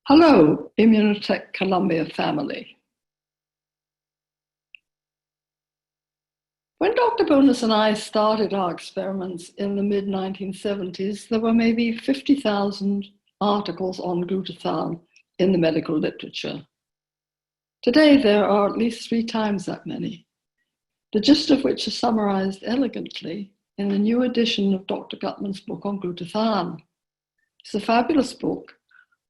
Hello, Immunotech Columbia family. When Dr. Bonus and I started our experiments in the mid-1970s, there were maybe 50,000 articles on glutathione in the medical literature. Today, there are at least 3 times that many, the gist of which is summarized elegantly in the new edition of Dr. Gutman's book on glutathione. It's a fabulous book,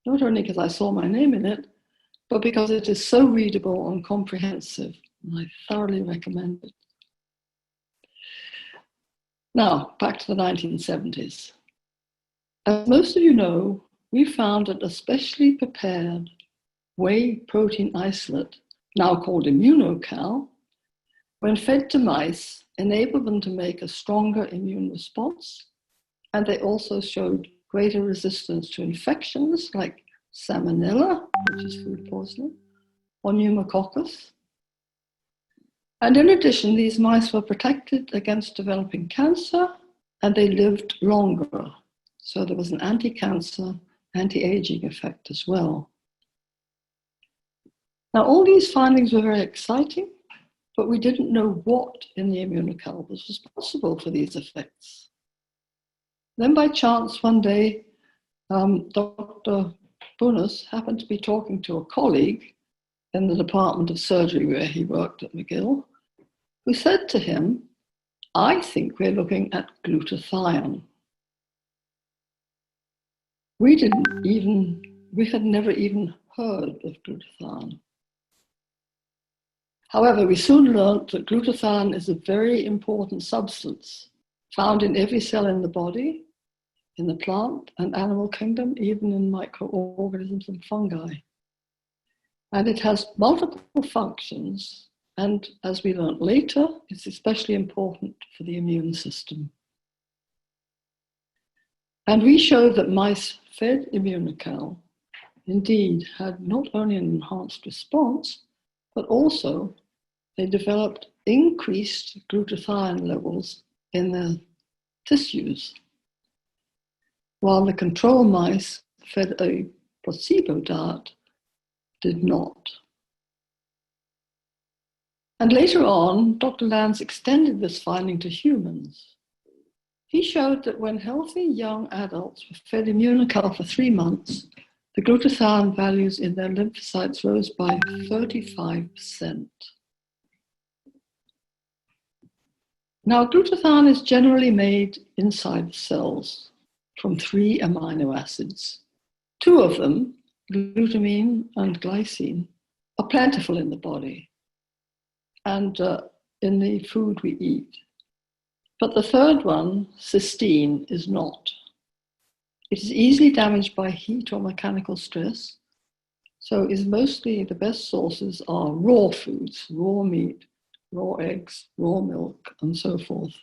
not only because I saw my name in it, but because it is so readable and comprehensive, and I thoroughly recommend it. Now, back to the 1970s. As most of you know, we found an especially prepared whey protein isolate, now called Immunocal, when fed to mice, enabled them to make a stronger immune response, and they also showed greater resistance to infections like salmonella, which is food poisoning, or pneumococcus. And in addition, these mice were protected against developing cancer, and they lived longer. So there was an anti-cancer, anti-aging effect as well. Now, all these findings were very exciting, but we didn't know what in the Immunocal was responsible for these effects. Then by chance, one day, Dr. Bonus happened to be talking to a colleague in the Department of Surgery where he worked at McGill, who said to him, "I think we're looking at glutathione." We had never even heard of glutathione. However, we soon learned that glutathione is a very important substance found in every cell in the body, in the plant and animal kingdom, even in microorganisms and fungi. And it has multiple functions, and as we learned later, it's especially important for the immune system. And we showed that mice fed Immunocal indeed had not only an enhanced response, but also they developed increased glutathione levels in their tissues, while the control mice fed a placebo diet did not. And later on, Dr. Lanz extended this finding to humans. He showed that when healthy young adults were fed Immunocal for 3 months, the glutathione values in their lymphocytes rose by 35%. Now, glutathione is generally made inside the cells from 3 amino acids. 2 of them, glutamine and glycine, are plentiful in the body and in the food we eat. But the third one, cysteine, is not. It is easily damaged by heat or mechanical stress, so is mostly the best sources are raw foods, raw meat, raw eggs, raw milk, and so forth.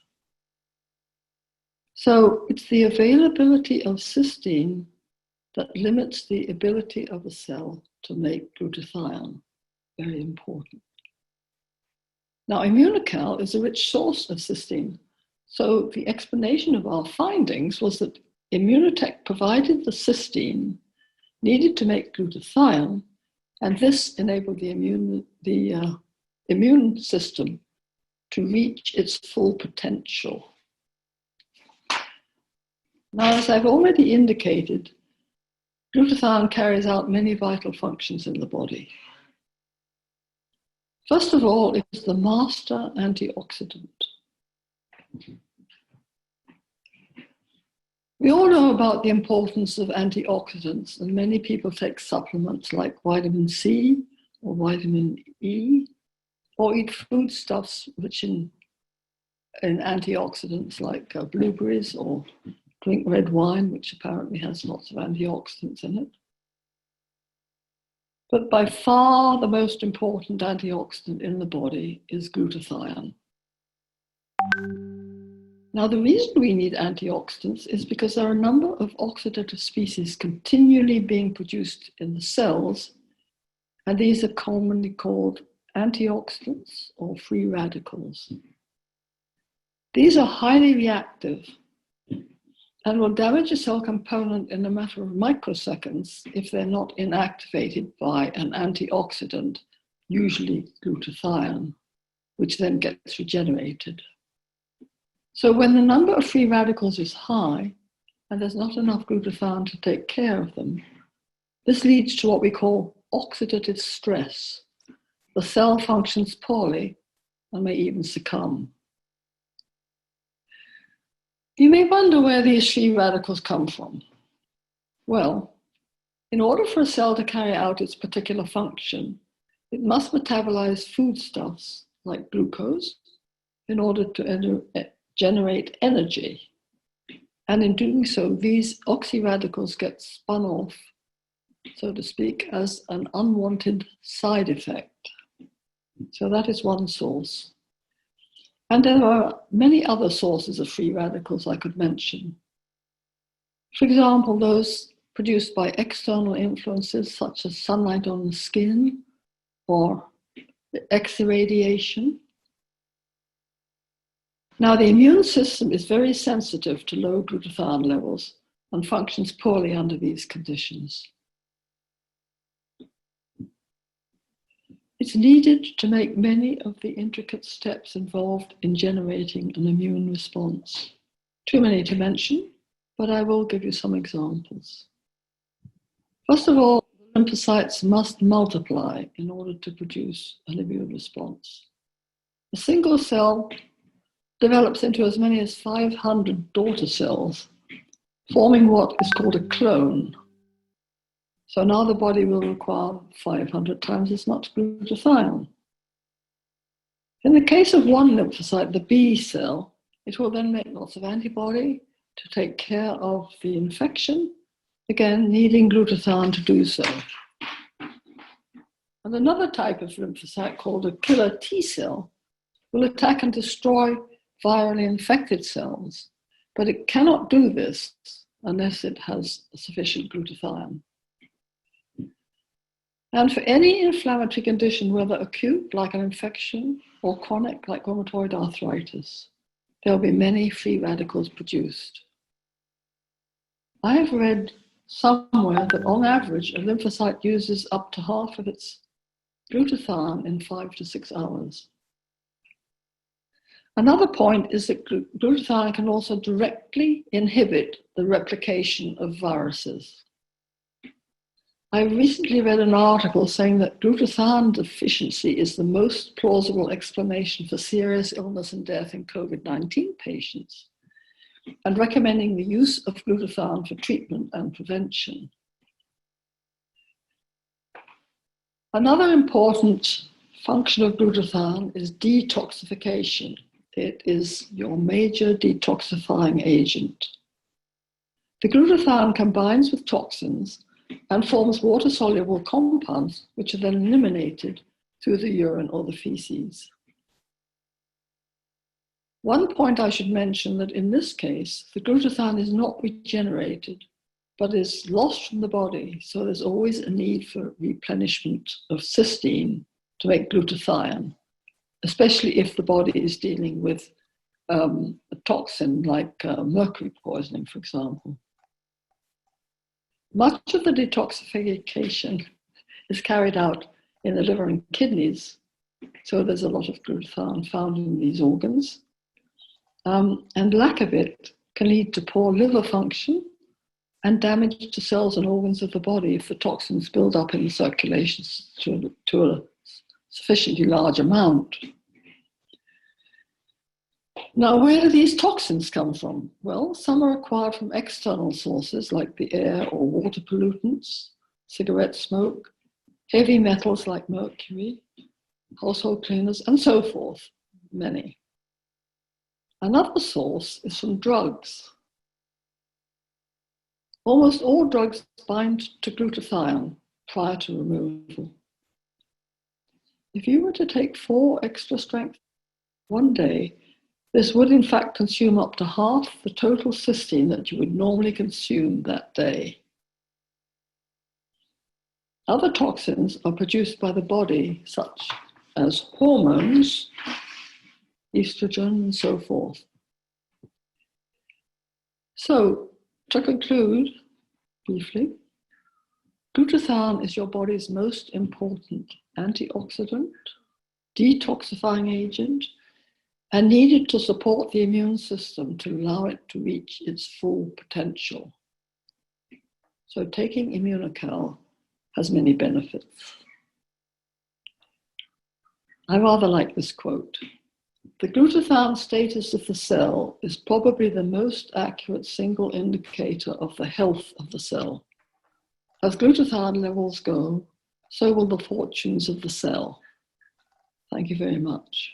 So it's the availability of cysteine that limits the ability of a cell to make glutathione. Very important. Now, Immunocal is a rich source of cysteine. So the explanation of our findings was that Immunotech provided the cysteine needed to make glutathione, and this enabled the immune system to reach its full potential. Now, as I've already indicated, glutathione carries out many vital functions in the body. First of all, it is the master antioxidant. We all know about the importance of antioxidants, and many people take supplements like vitamin C or vitamin E, or eat foodstuffs rich in antioxidants like blueberries, or drink red wine, which apparently has lots of antioxidants in it. But by far the most important antioxidant in the body is glutathione. Now, the reason we need antioxidants is because there are a number of oxidative species continually being produced in the cells, and these are commonly called antioxidants or free radicals. These are highly reactive. and will damage a cell component in a matter of microseconds if they're not inactivated by an antioxidant, usually glutathione, which then gets regenerated. So when the number of free radicals is high, and there's not enough glutathione to take care of them, this leads to what we call oxidative stress. The cell functions poorly and may even succumb. You may wonder where these free radicals come from. Well, in order for a cell to carry out its particular function, it must metabolize foodstuffs like glucose in order to generate energy. And in doing so, these oxyradicals get spun off, so to speak, as an unwanted side effect. So that is one source. And there are many other sources of free radicals I could mention. For example, those produced by external influences such as sunlight on the skin or X-irradiation. Now, the immune system is very sensitive to low glutathione levels and functions poorly under these conditions. It's needed to make many of the intricate steps involved in generating an immune response. Too many to mention, but I will give you some examples. First of all, lymphocytes must multiply in order to produce an immune response. A single cell develops into as many as 500 daughter cells, forming what is called a clone. So now the body will require 500 times as much glutathione. In the case of one lymphocyte, the B cell, it will then make lots of antibody to take care of the infection, again needing glutathione to do so. And another type of lymphocyte called a killer T cell will attack and destroy virally infected cells, but it cannot do this unless it has sufficient glutathione. And for any inflammatory condition, whether acute, like an infection, or chronic, like rheumatoid arthritis, there will be many free radicals produced. I have read somewhere that on average, a lymphocyte uses up to half of its glutathione in 5 to 6 hours. Another point is that glutathione can also directly inhibit the replication of viruses. I recently read an article saying that glutathione deficiency is the most plausible explanation for serious illness and death in COVID-19 patients, and recommending the use of glutathione for treatment and prevention. Another important function of glutathione is detoxification. It is your major detoxifying agent. The glutathione combines with toxins and forms water-soluble compounds, which are then eliminated through the urine or the feces. One point I should mention that in this case, the glutathione is not regenerated, but is lost from the body, so there's always a need for replenishment of cysteine to make glutathione, especially if the body is dealing with a toxin like mercury poisoning, for example. Much of the detoxification is carried out in the liver and kidneys, so there's a lot of glutathione found in these organs. And lack of it can lead to poor liver function and damage to cells and organs of the body if the toxins build up in the circulation to a sufficiently large amount. Now, where do these toxins come from? Well, some are acquired from external sources like the air or water pollutants, cigarette smoke, heavy metals like mercury, household cleaners, and so forth, many. Another source is from drugs. Almost all drugs bind to glutathione prior to removal. If you were to take 4 extra strength one day, this would in fact consume up to half the total cysteine that you would normally consume that day. Other toxins are produced by the body, such as hormones, estrogen, and so forth. So To conclude, briefly, glutathione is your body's most important antioxidant, detoxifying agent, and needed to support the immune system to allow it to reach its full potential. So taking Immunocal has many benefits. I rather like this quote. The glutathione status of the cell is probably the most accurate single indicator of the health of the cell. As glutathione levels go, so will the fortunes of the cell. Thank you very much.